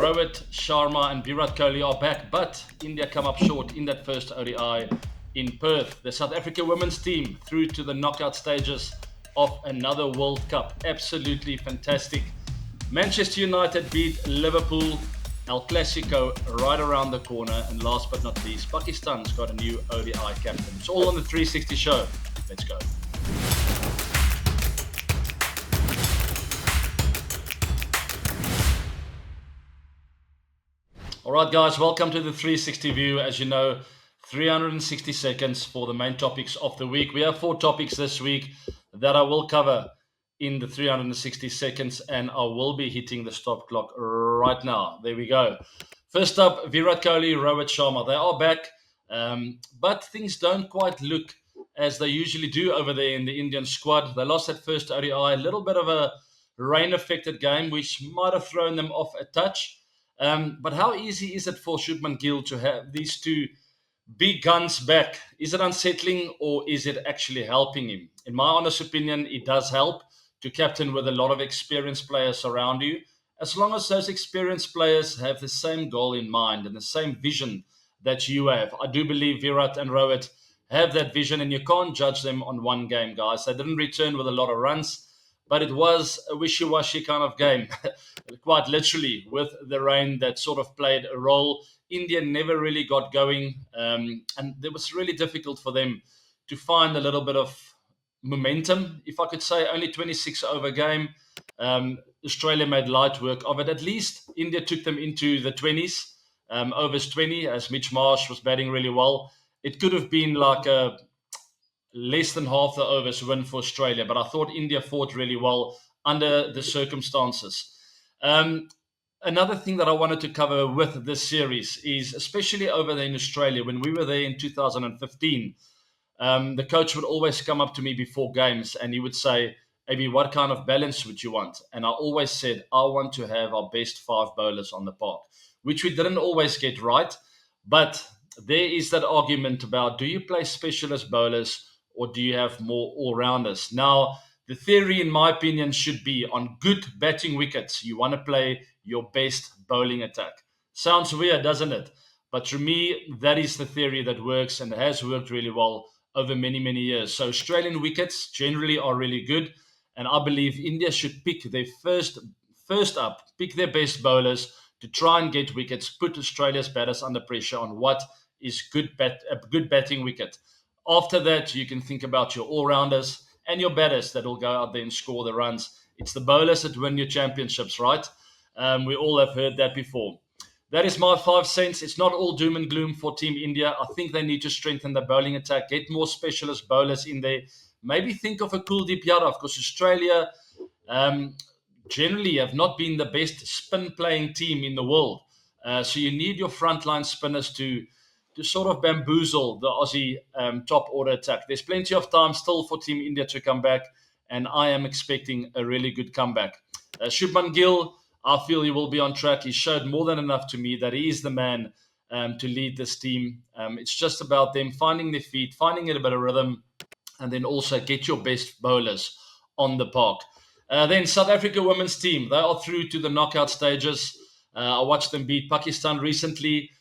Rohit Sharma and Virat Kohli are back, but India come up short in that first ODI in Perth. The South Africa women's team through to the knockout stages of another World Cup. Absolutely fantastic. Manchester United beat Liverpool. El Clasico right around the corner. And last but not least, Pakistan's got a new ODI captain. It's all on the 360 show. Let's go. All right, guys, welcome to the 360 view. As you know, 360 seconds for the main topics of the week. We have 4 topics this week that I will cover in the 360 seconds, and I will be hitting the stop clock right now. There we go. First up, Virat Kohli, Rohit Sharma. They are back, but things don't quite look as they usually do over there in the Indian squad. They lost that first ODI, a little bit of a rain-affected game, which might have thrown them off a touch. But how easy is it for Shubman Gill to have these two big guns back? Is it unsettling or is it actually helping him? In my honest opinion, it does help to captain with a lot of experienced players around you. As long as those experienced players have the same goal in mind and the same vision that you have. I do believe Virat and Rohit have that vision, and you can't judge them on one game, guys. They didn't return with a lot of runs, but it was a wishy-washy kind of game, quite literally, with the rain that sort of played a role. India never really got going, and it was really difficult for them to find a little bit of momentum, if I could say. Only 26 over game. Australia made light work of it. At least India took them into the 20s, overs 20, as Mitch Marsh was batting really well. It could have been like a less than half the overs win for Australia, but I thought India fought really well under the circumstances. Another thing that I wanted to cover with this series is, especially over there in Australia, when we were there in 2015, the coach would always come up to me before games and he would say, "Abi, what kind of balance would you want?" And I always said, I want to have our best 5 bowlers on the park, which we didn't always get right. But there is that argument about, do you play specialist bowlers or do you have more all-rounders? Now, the theory, in my opinion, should be on good batting wickets, you want to play your best bowling attack. Sounds weird, doesn't it? But to me, that is the theory that works and has worked really well over many, many years. So Australian wickets generally are really good. And I believe India should pick their pick their best bowlers to try and get wickets, put Australia's batters under pressure on what is a good batting wicket. After that, you can think about your all-rounders and your batters that will go out there and score the runs. It's the bowlers that win your championships, right? We all have heard that before. That is my 5 cents. It's not all doom and gloom for Team India. I think they need to strengthen the bowling attack, get more specialist bowlers in there. Maybe think of a Kuldeep because Australia generally have not been the best spin-playing team in the world. So you need your frontline spinners to sort of bamboozle the Aussie top order attack. There's plenty of time still for Team India to come back, and I am expecting a really good comeback. Shubman Gill, I feel he will be on track. He showed more than enough to me that he is the man to lead this team. It's just about them finding their feet, finding a bit of rhythm, and then also get your best bowlers on the park. Then South Africa women's team, they are through to the knockout stages. I watched them beat Pakistan recently.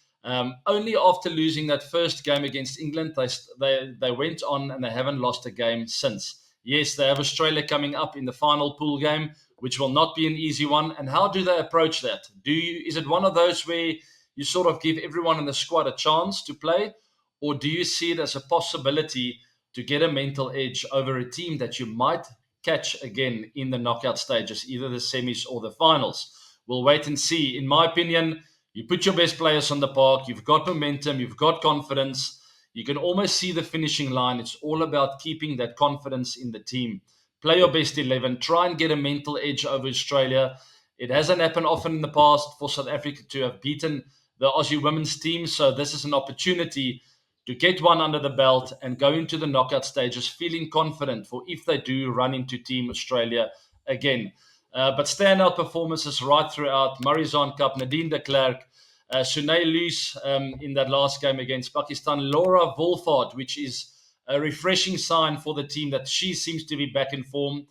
Only after losing that first game against England, they went on and they haven't lost a game since. Yes, they have Australia coming up in the final pool game, which will not be an easy one. And how do they approach that? Is it one of those where you sort of give everyone in the squad a chance to play? Or do you see it as a possibility to get a mental edge over a team that you might catch again in the knockout stages, either the semis or the finals? We'll wait and see. In my opinion, you put your best players on the park, you've got momentum, you've got confidence, you can almost see the finishing line. It's all about keeping that confidence in the team. Play your best 11, try and get a mental edge over Australia. It hasn't happened often in the past for South Africa to have beaten the Aussie women's team, so this is an opportunity to get one under the belt and go into the knockout stages feeling confident for if they do run into Team Australia again. But standout performances right throughout. Marizanne Cup, Nadine de Klerk, Sunay Luce in that last game against Pakistan, Laura Wolford, which is a refreshing sign for the team that she seems to be back in form.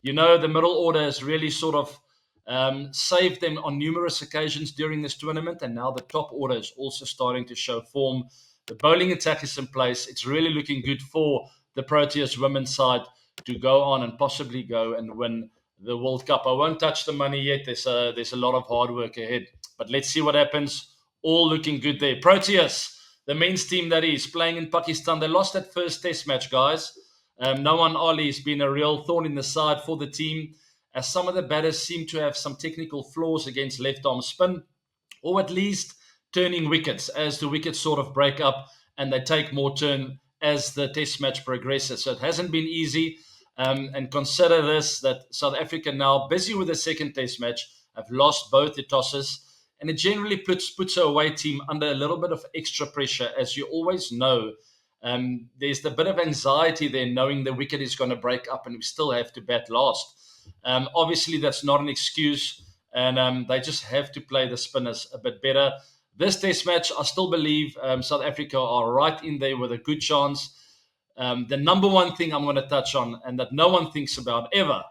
You know, the middle order has really sort of saved them on numerous occasions during this tournament, and now the top order is also starting to show form. The bowling attack is in place. It's really looking good for the Proteas women's side to go on and possibly go and win the World Cup. I won't touch the money yet. There's a lot of hard work ahead, but let's see what happens. All looking good there. Proteas, the men's team that is playing in Pakistan. They lost that first test match, guys. Noan Ali has been a real thorn in the side for the team, as some of the batters seem to have some technical flaws against left-arm spin, or at least turning wickets as the wickets sort of break up and they take more turn as the test match progresses. So it hasn't been easy. And consider this, that South Africa now busy with the second test match, have lost both the tosses, and it generally puts a away team under a little bit of extra pressure, as you always know. There's a bit of anxiety there, knowing the wicket is going to break up and we still have to bat last. Obviously, that's not an excuse, and they just have to play the spinners a bit better. This test match, I still believe South Africa are right in there with a good chance. The number one thing I'm going to touch on, and that no one thinks about ever,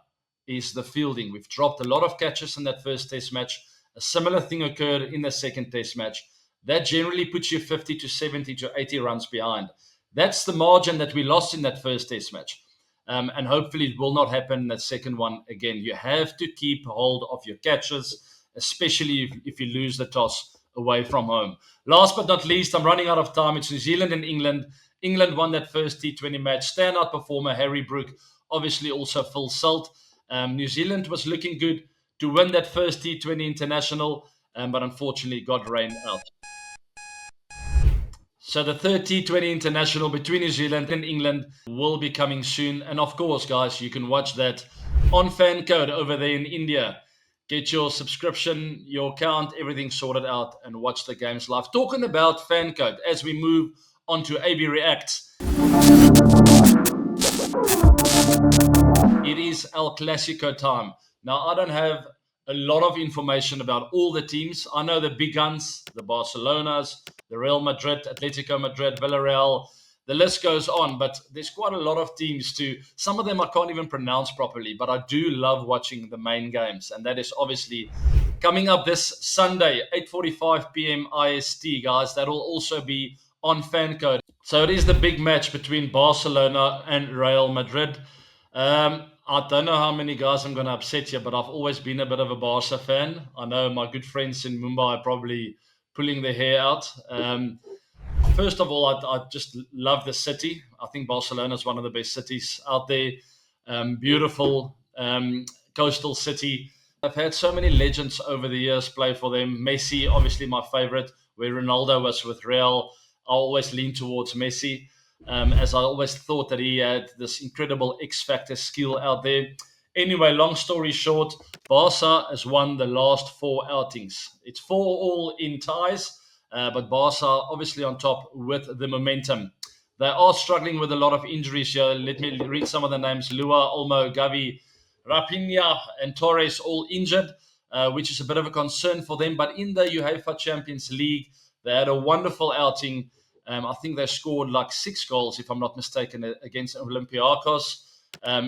is the fielding. We've dropped a lot of catches in that first test match. A similar thing occurred in the second test match. That generally puts you 50 to 70 to 80 runs behind. That's the margin that we lost in that first test match. And hopefully it will not happen in that second one again. You have to keep hold of your catches, especially if you lose the toss away from home. Last but not least, I'm running out of time. It's New Zealand and England. England won that first T20 match. Standout performer, Harry Brook. Obviously also Phil Salt. New Zealand was looking good to win that first T20 international, but unfortunately got rained out. So the third T20 international between New Zealand and England will be coming soon. And of course, guys, you can watch that on FanCode over there in India. Get your subscription, your account, everything sorted out, and watch the games live. Talking about FanCode, as we move on to AB Reacts, it is El Clasico time. Now, I don't have a lot of information about all the teams. I know the big guns, the Barcelonas, the Real Madrid, Atletico Madrid, Villarreal. The list goes on, but there's quite a lot of teams too. Some of them I can't even pronounce properly, but I do love watching the main games. And that is obviously coming up this Sunday, 8:45 p.m. IST, guys. That will also be on FanCode. So it is the big match between Barcelona and Real Madrid. I don't know how many guys I'm going to upset you, but I've always been a bit of a Barca fan. I know my good friends in Mumbai are probably pulling their hair out. First of all, I just love the city. I think Barcelona is one of the best cities out there. Beautiful coastal city. I've had so many legends over the years play for them. Messi, obviously my favorite. Where Ronaldo was with Real, I always lean towards Messi. As I always thought that he had this incredible X-Factor skill out there. Anyway, long story short, Barca has won the last 4 outings. It's 4 all in ties, but Barca obviously on top with the momentum. They are struggling with a lot of injuries here. Let me read some of the names. Lua, Olmo, Gavi, Raphinha, and Torres all injured, which is a bit of a concern for them. But in the UEFA Champions League, they had a wonderful outing. I think they scored like 6 goals, if I'm not mistaken, against Olympiacos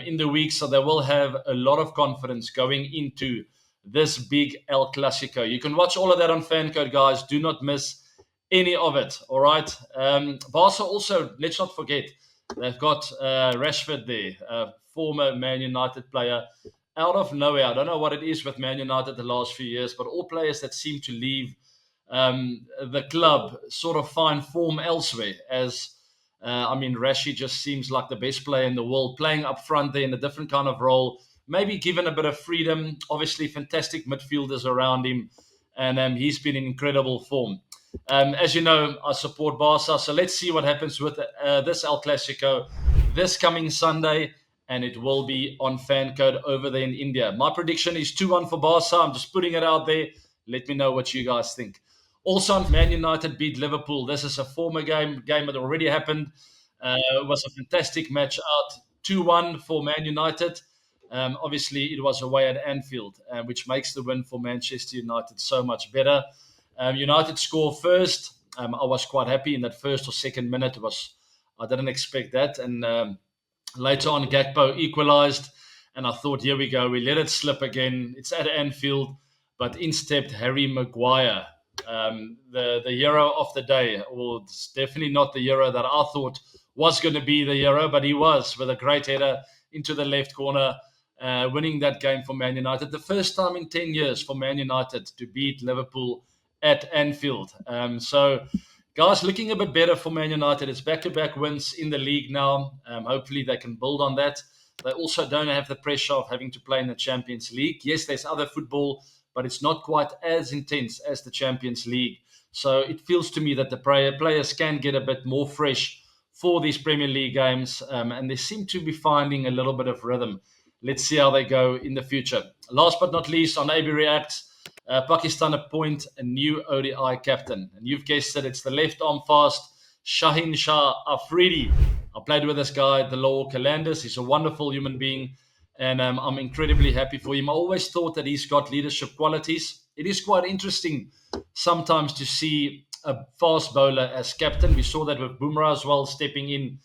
in the week. So they will have a lot of confidence going into this big El Clasico. You can watch all of that on FanCode, guys. Do not miss any of it, all right? Barca also, let's not forget, they've got Rashford there, a former Man United player, out of nowhere. I don't know what it is with Man United the last few years, but all players that seem to leave the club sort of find form elsewhere. Rashi just seems like the best player in the world, playing up front there in a different kind of role, maybe given a bit of freedom. Obviously, fantastic midfielders around him, and he's been in incredible form. As you know, I support Barca, so let's see what happens with this El Clasico this coming Sunday, and it will be on FanCode over there in India. My prediction is 2-1 for Barca. I'm just putting it out there. Let me know what you guys think. Also, Man United beat Liverpool. This is a former game that already happened. It was a fantastic match out. 2-1 for Man United. Obviously, it was away at Anfield, which makes the win for Manchester United so much better. United score first. I was quite happy in that first or second minute. I didn't expect that. And later on, Gakpo equalised. And I thought, here we go, we let it slip again. It's at Anfield, but in stepped Harry Maguire, the hero of the day. Well, it's definitely not the hero that I thought was going to be the hero, but he was, with a great header into the left corner, winning that game for Man United. The first time in 10 years for Man United to beat Liverpool at Anfield. So, guys, looking a bit better for Man United. It's back-to-back wins in the league now. Hopefully they can build on that. They also don't have the pressure of having to play in the Champions League. Yes, there's other football, but it's not quite as intense as the Champions League. So it feels to me that the players can get a bit more fresh for these Premier League games, and they seem to be finding a little bit of rhythm. Let's see how they go in the future. Last but not least, on AB React, Pakistan appoint a new ODI captain. And you've guessed it, it's the left arm fast, Shaheen Afridi. I played with this guy at the Law Calanders. He's a wonderful human being, and I'm incredibly happy for him. I always thought that he's got leadership qualities. It is quite interesting sometimes to see a fast bowler as captain. We saw that with Bumrah as well, stepping in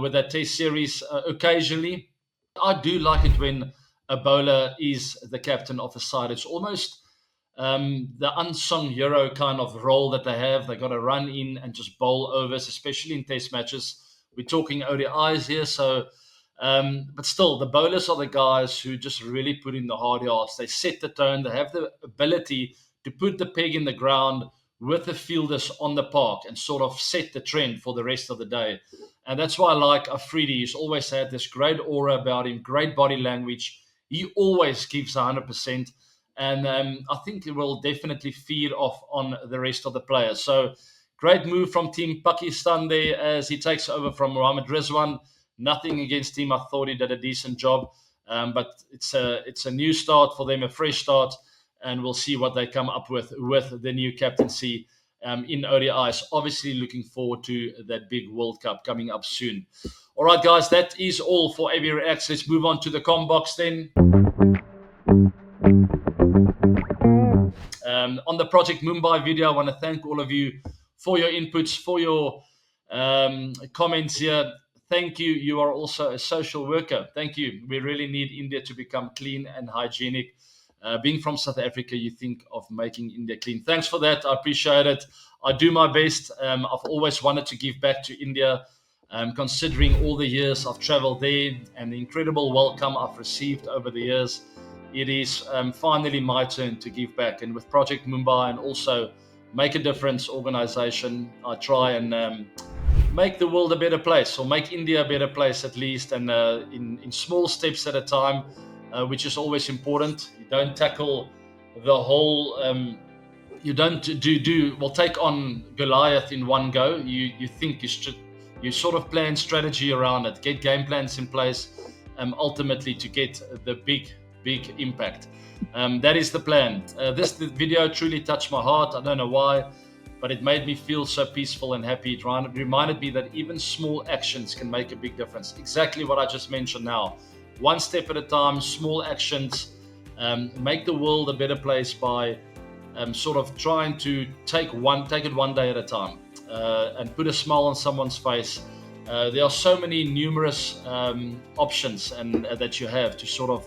with that test series occasionally. I do like it when a bowler is the captain of a side. It's almost the unsung hero kind of role that they have. They got to run in and just bowl overs, especially in test matches. We're talking ODIs here, so but still, the bowlers are the guys who just really put in the hard yards. They set the tone. They have the ability to put the peg in the ground with the fielders on the park and sort of set the trend for the rest of the day. And that's why I like Afridi. He's always had this great aura about him, great body language. He always gives 100%. And I think it will definitely feed off on the rest of the players. So great move from Team Pakistan there as he takes over from Mohammad Rizwan. Nothing against him. I thought he did a decent job. But it's a new start for them, a fresh start. And we'll see what they come up with the new captaincy in ODIs. Obviously looking forward to that big World Cup coming up soon. All right, guys, that is all for AB Reacts. Let's move on to the com box then. On the Project Mumbai video, I want to thank all of you for your inputs, for your comments here. Thank you. You are also a social worker. Thank you. We really need India to become clean and hygienic. Being from South Africa, you think of making India clean. Thanks for that. I appreciate it. I do my best. I've always wanted to give back to India, considering all the years I've traveled there and the incredible welcome I've received over the years. It is finally my turn to give back. And with Project Mumbai and also Make a Difference organization, I try and make the world a better place, or make India a better place at least, and in small steps at a time, which is always important. You don't tackle the whole, you don't take on Goliath in one go. You think you sort of plan strategy around it, get game plans in place, ultimately to get the big impact. That is the plan. This video truly touched my heart. I don't know why, but it made me feel so peaceful and happy. It reminded me that even small actions can make a big difference. Exactly what I just mentioned now. One step at a time, small actions, make the world a better place by sort of trying to take it one day at a time, and put a smile on someone's face. There are so many numerous options and that you have to sort of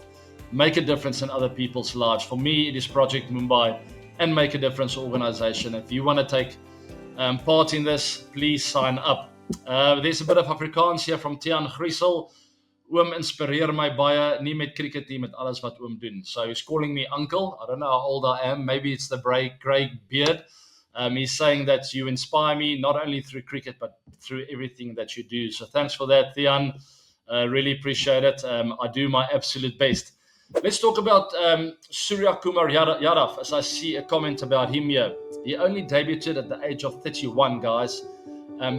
make a difference in other people's lives. For me, it is Project Mumbai and Make a Difference organization. If you want to take part in this, please sign up. There's a bit of Afrikaans here from Tian Griesel. Oom inspireer my baie, nie met cricket nie, met alles wat oom doen. So he's calling me uncle. I don't know how old I am. Maybe it's the grey beard. He's saying that you inspire me not only through cricket, but through everything that you do. So thanks for that, Tian. Really appreciate it. I do my absolute best. Let's talk about Surya Kumar Yadav, as I see a comment about him here. He only debuted at the age of 31, guys,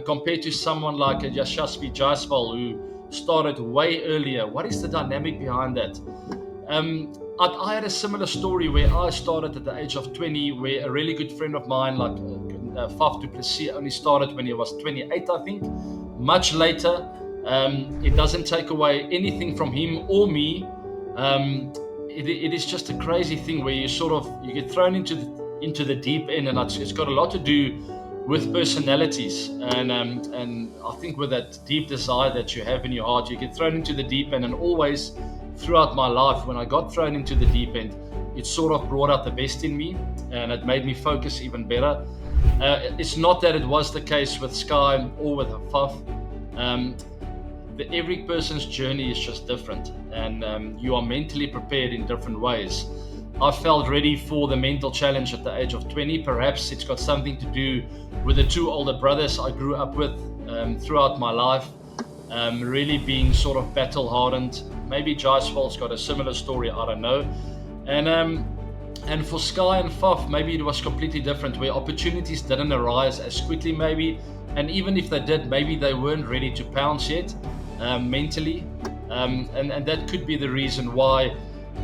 compared to someone like Yashasvi Jaiswal, who started way earlier. What is the dynamic behind that? I had a similar story where I started at the age of 20, where a really good friend of mine, like Faf du Plessis, only started when he was 28, I think. Much later. It doesn't take away anything from him or me. It is just a crazy thing where you get thrown into the deep end, and it's got a lot to do with personalities, and I think with that deep desire that you have in your heart, you get thrown into the deep end, and always throughout my life, when I got thrown into the deep end, it sort of brought out the best in me, and it made me focus even better. It's not that it was the case with Sky or with Faf. Every person's journey is just different, and you are mentally prepared in different ways. I felt ready for the mental challenge at the age of 20. Perhaps it's got something to do with the two older brothers I grew up with throughout my life, really being sort of battle hardened. Maybe Jaiswal's got a similar story, I don't know. And for Sky and Faf, maybe it was completely different, where opportunities didn't arise as quickly, maybe. And even if they did, maybe they weren't ready to pounce yet mentally. And that could be the reason why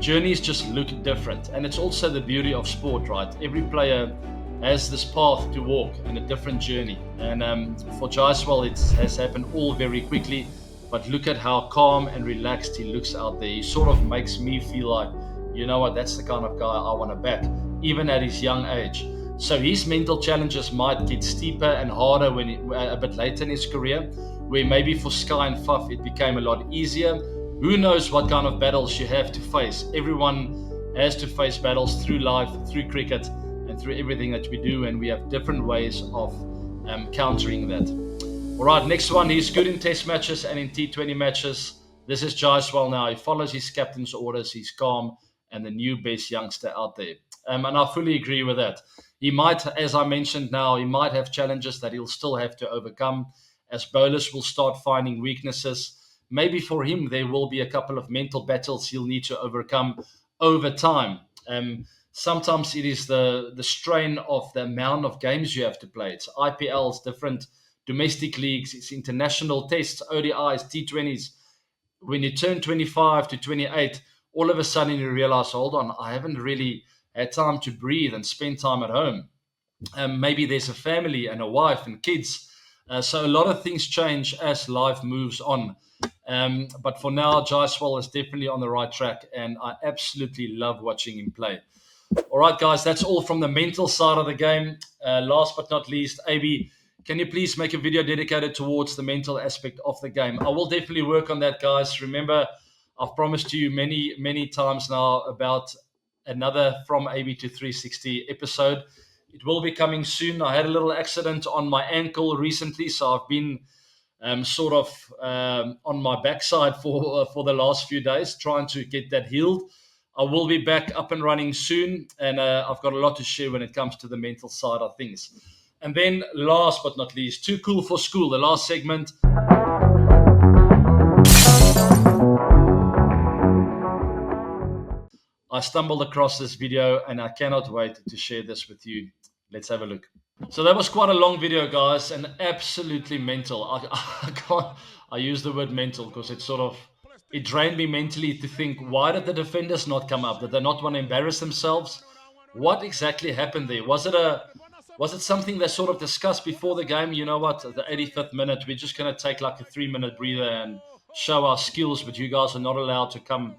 journeys just look different. And it's also the beauty of sport, right? Every player has this path to walk and a different journey. And for Jaiswal, it has happened all very quickly. But look at how calm and relaxed he looks out there. He sort of makes me feel like, you know what, that's the kind of guy I want to back, even at his young age. So his mental challenges might get steeper and harder a bit later in his career, where maybe for Sky and Faf it became a lot easier. Who knows what kind of battles you have to face? Everyone has to face battles through life, through cricket, and through everything that we do, and we have different ways of countering that. All right, next one. He's good in test matches and in T20 matches. This is Jaiswal now. He follows his captain's orders. He's calm and the new best youngster out there. And I fully agree with that. He might, as I mentioned now, he might have challenges that he'll still have to overcome as bowlers will start finding weaknesses. Maybe for him, there will be a couple of mental battles he'll need to overcome over time. Sometimes it is the strain of the amount of games you have to play. It's IPLs, different domestic leagues, it's international tests, ODIs, T20s. When you turn 25 to 28, all of a sudden you realize, hold on, I haven't really had time to breathe and spend time at home. Maybe there's a family and a wife and kids. So a lot of things change as life moves on. But for now, Jaiswal is definitely on the right track, and I absolutely love watching him play. All right, guys, that's all from the mental side of the game. Last but not least, AB, can you please make a video dedicated towards the mental aspect of the game? I will definitely work on that, guys. Remember, I've promised you many, many times now about another From AB to 360 episode. It will be coming soon. I had a little accident on my ankle recently, so I've been on my backside for the last few days, trying to get that healed. I will be back up and running soon, and I've got a lot to share when it comes to the mental side of things. And then last but not least, Too Cool for School, the last segment. I stumbled across this video and I cannot wait to share this with you. Let's have a look. So that was quite a long video, guys, and absolutely mental. I use the word mental because it drained me mentally to think, why did the defenders not come up? Did they not want to embarrass themselves? What exactly happened there? Was it something they sort of discussed before the game? You know what, at the 85th minute, we're just going to take like a 3-minute breather and show our skills, but you guys are not allowed to come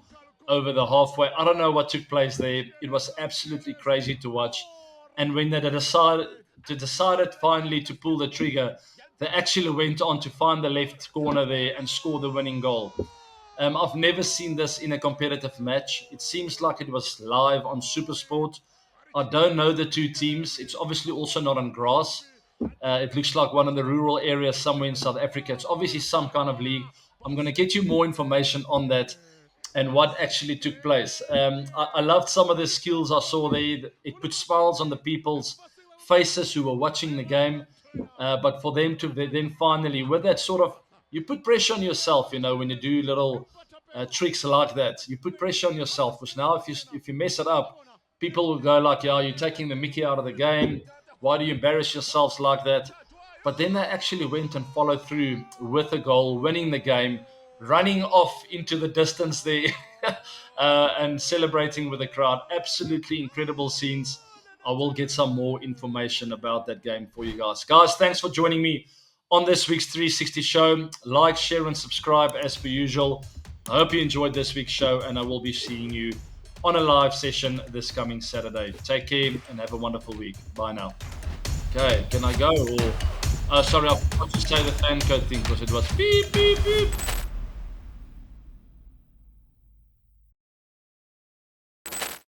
over the halfway. I don't know what took place there. It was absolutely crazy to watch. And when they decided finally to pull the trigger, they actually went on to find the left corner there and score the winning goal. I've never seen this in a competitive match. It seems like it was live on SuperSport. I don't know the two teams. It's obviously also not on grass. It looks like one of the rural areas somewhere in South Africa. It's obviously some kind of league. I'm going to get you more information on that and what actually took place. I loved some of the skills I saw there. It put smiles on the people's faces who were watching the game. But for them to then finally, with that sort of, you put pressure on yourself, when you do little tricks like that. You put pressure on yourself, because now if you mess it up, people will go like, yeah, you're taking the mickey out of the game. Why do you embarrass yourselves like that? But then they actually went and followed through with a goal, winning the game, running off into the distance there and celebrating with the crowd. Absolutely incredible scenes. I will get some more information about that game for you guys. Guys, thanks for joining me on this week's 360 show. Like, share, and subscribe as per usual. I hope you enjoyed this week's show, and I will be seeing you on a live session this coming Saturday. Take care and have a wonderful week. Bye now. Okay, can I go? Sorry, I forgot to say the FanCode thing because it was beep, beep, beep.